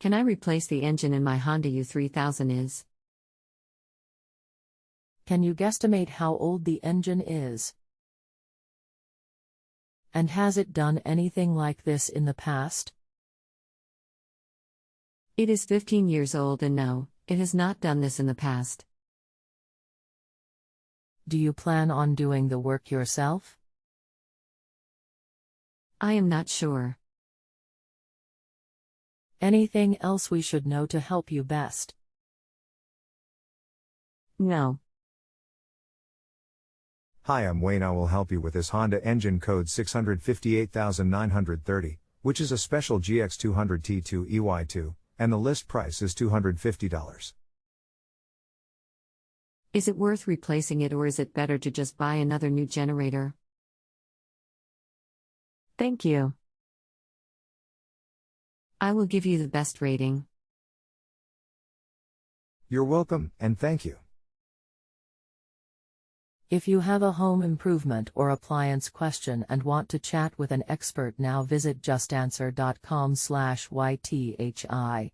Can I replace the engine in my Honda EU3000is? Can you guesstimate how old the engine is? And has it done anything like this in the past? It is 15 years old and no, it has not done this in the past. Do you plan on doing the work yourself? I am not sure. Anything else we should know to help you best? No. Hi, I'm Wayne. I will help you with this Honda engine code 658930, which is a special GX200T2 EY2, and the list price is $250. Is it worth replacing it or is it better to just buy another new generator? Thank you. I will give you the best rating. You're welcome, and thank you. If you have a home improvement or appliance question and want to chat with an expert now, visit justanswer.com/YTHI.